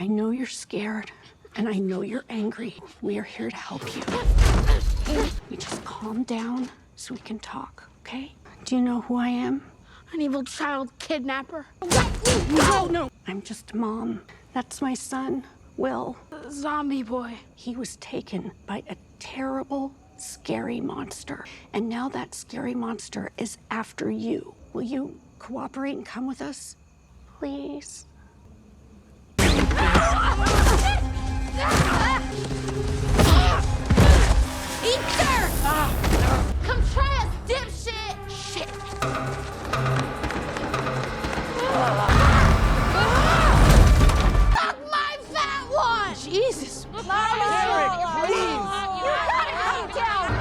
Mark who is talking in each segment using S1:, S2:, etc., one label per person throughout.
S1: I know you're scared, and I know you're angry. We are here to help you. You just calm down so we can talk, okay? Do you know who I am?
S2: An evil child kidnapper.
S1: No. I'm just a mom. That's my son, Will.
S2: Zombie boy.
S1: He was taken by a terrible, scary monster. And now that scary monster is after you. Will you cooperate and come with us? Please?
S2: Eat dirt! Come try us, dipshit! Shit! Fuck my fat one!
S1: Jesus!
S2: Derek, please! You gotta calm down!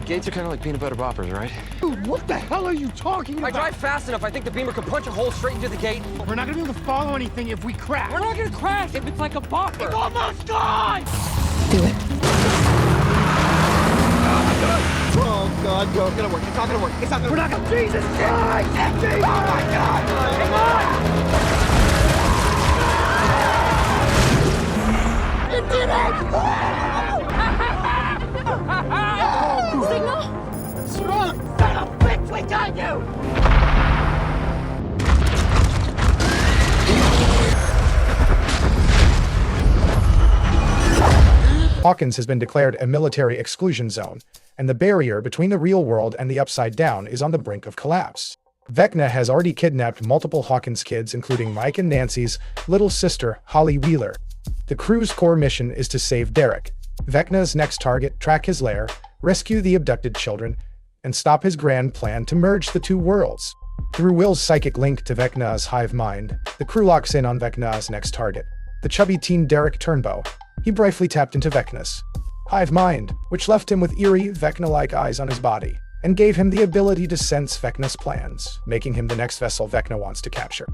S3: Gates are kind of like peanut butter boppers, right?
S4: Dude, what the hell are you talking about?
S3: I drive fast enough. I think the beamer could punch a hole straight into the gate.
S4: We're not gonna be able to follow anything if we crash.
S3: We're not gonna crash if it's like a bopper.
S4: It's almost gone!
S5: Do it.
S4: Oh, God, go. It's gonna work. It's not gonna work. It's not gonna work. We're not gonna... Jesus Christ! Jesus! Oh, my God! Come on! It did it!
S2: Signal?
S4: Strong! Son of a bitch! We got you!
S6: Hawkins has been declared a military exclusion zone, and the barrier between the real world and the Upside Down is on the brink of collapse. Vecna has already kidnapped multiple Hawkins kids, including Mike and Nancy's little sister, Holly Wheeler. The crew's core mission is to save Derek, Vecna's next target, track his lair, rescue the abducted children, and stop his grand plan to merge the two worlds. Through Will's psychic link to Vecna's hive mind, the crew locks in on Vecna's next target, the chubby teen Derek Turnbow. He briefly tapped into Vecna's hive mind, which left him with eerie, Vecna-like eyes on his body, and gave him the ability to sense Vecna's plans, making him the next vessel Vecna wants to capture.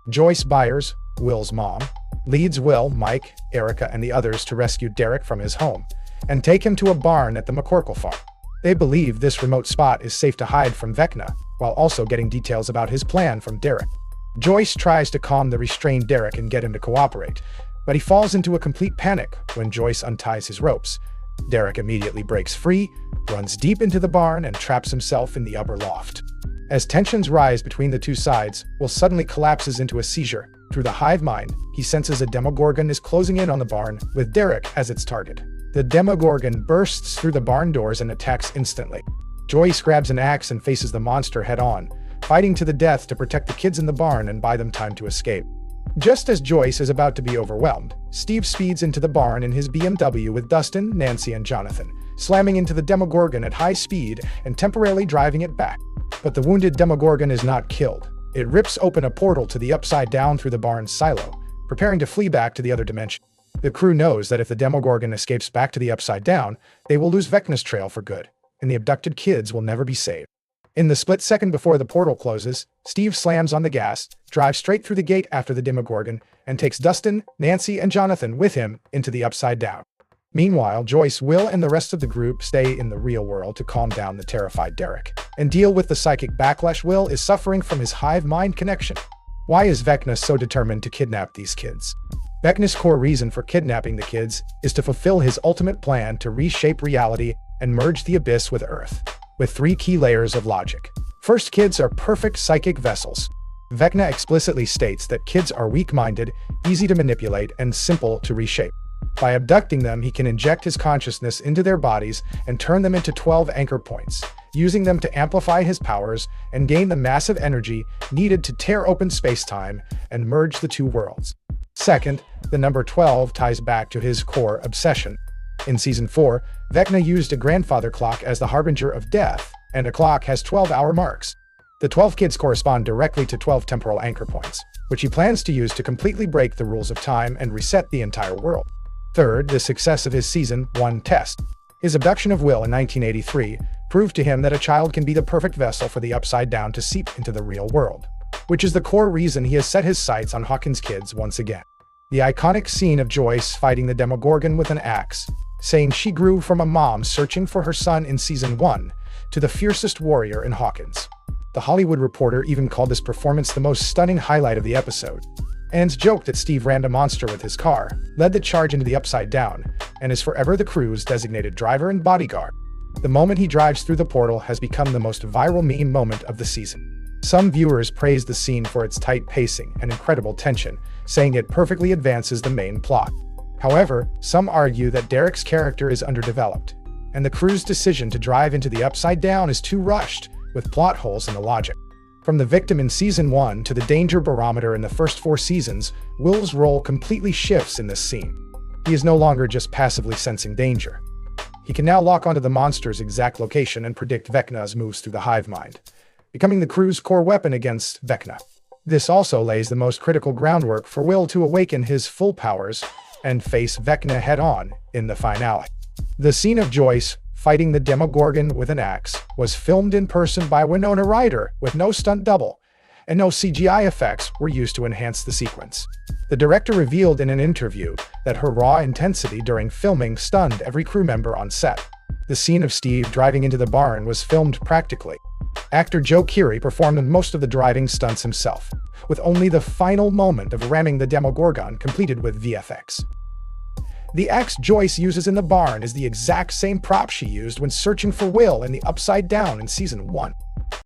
S6: Joyce Byers, Will's mom, leads Will, Mike, Erica, and the others to rescue Derek from his home and take him to a barn at the McCorkle farm. They believe this remote spot is safe to hide from Vecna, while also getting details about his plan from Derek. Joyce tries to calm the restrained Derek and get him to cooperate, but he falls into a complete panic when Joyce unties his ropes. Derek immediately breaks free, runs deep into the barn, and traps himself in the upper loft. As tensions rise between the two sides, Will suddenly collapses into a seizure. Through the hive mind, he senses a Demogorgon is closing in on the barn, with Derek as its target. The Demogorgon bursts through the barn doors and attacks instantly. Joyce grabs an axe and faces the monster head-on, fighting to the death to protect the kids in the barn and buy them time to escape. Just as Joyce is about to be overwhelmed, Steve speeds into the barn in his BMW with Dustin, Nancy, and Jonathan, slamming into the Demogorgon at high speed and temporarily driving it back. But the wounded Demogorgon is not killed. It rips open a portal to the Upside Down through the barn's silo, preparing to flee back to the other dimension. The crew knows that if the Demogorgon escapes back to the Upside Down, they will lose Vecna's trail for good, and the abducted kids will never be saved. In the split second before the portal closes, Steve slams on the gas, drives straight through the gate after the Demogorgon, and takes Dustin, Nancy, and Jonathan with him into the Upside Down. Meanwhile, Joyce, Will, and the rest of the group stay in the real world to calm down the terrified Derek and deal with the psychic backlash Will is suffering from his hive mind connection. Why is Vecna so determined to kidnap these kids? Vecna's core reason for kidnapping the kids is to fulfill his ultimate plan to reshape reality and merge the abyss with Earth, with 3 key layers of logic. First, kids are perfect psychic vessels. Vecna explicitly states that kids are weak-minded, easy to manipulate, and simple to reshape. By abducting them, he can inject his consciousness into their bodies and turn them into 12 anchor points, using them to amplify his powers and gain the massive energy needed to tear open space-time and merge the two worlds. Second, the number 12 ties back to his core obsession. In Season 4, Vecna used a grandfather clock as the harbinger of death and a clock has 12-hour marks. The 12 kids correspond directly to 12 temporal anchor points, which he plans to use to completely break the rules of time and reset the entire world. Third, the success of his Season 1 test. His abduction of Will in 1983 proved to him that a child can be the perfect vessel for the Upside Down to seep into the real world, which is the core reason he has set his sights on Hawkins' kids once again. The iconic scene of Joyce fighting the Demogorgon with an axe, saying she grew from a mom searching for her son in Season 1 to the fiercest warrior in Hawkins. The Hollywood Reporter even called this performance the most stunning highlight of the episode, and joked that Steve ran a monster with his car, led the charge into the Upside Down, and is forever the crew's designated driver and bodyguard. The moment he drives through the portal has become the most viral meme moment of the season. Some viewers praised the scene for its tight pacing and incredible tension, saying it perfectly advances the main plot. However, some argue that Derek's character is underdeveloped, and the crew's decision to drive into the Upside Down is too rushed, with plot holes in the logic. From the victim in Season 1 to the danger barometer in the first 4 seasons, Will's role completely shifts in this scene. He is no longer just passively sensing danger. He can now lock onto the monster's exact location and predict Vecna's moves through the hive mind, becoming the crew's core weapon against Vecna. This also lays the most critical groundwork for Will to awaken his full powers and face Vecna head-on in the finale. The scene of Joyce fighting the Demogorgon with an axe was filmed in person by Winona Ryder with no stunt double, and no CGI effects were used to enhance the sequence. The director revealed in an interview that her raw intensity during filming stunned every crew member on set. The scene of Steve driving into the barn was filmed practically. Actor Joe Keery performed most of the driving stunts himself, with only the final moment of ramming the Demogorgon completed with VFX. The axe Joyce uses in the barn is the exact same prop she used when searching for Will in the Upside Down in Season 1.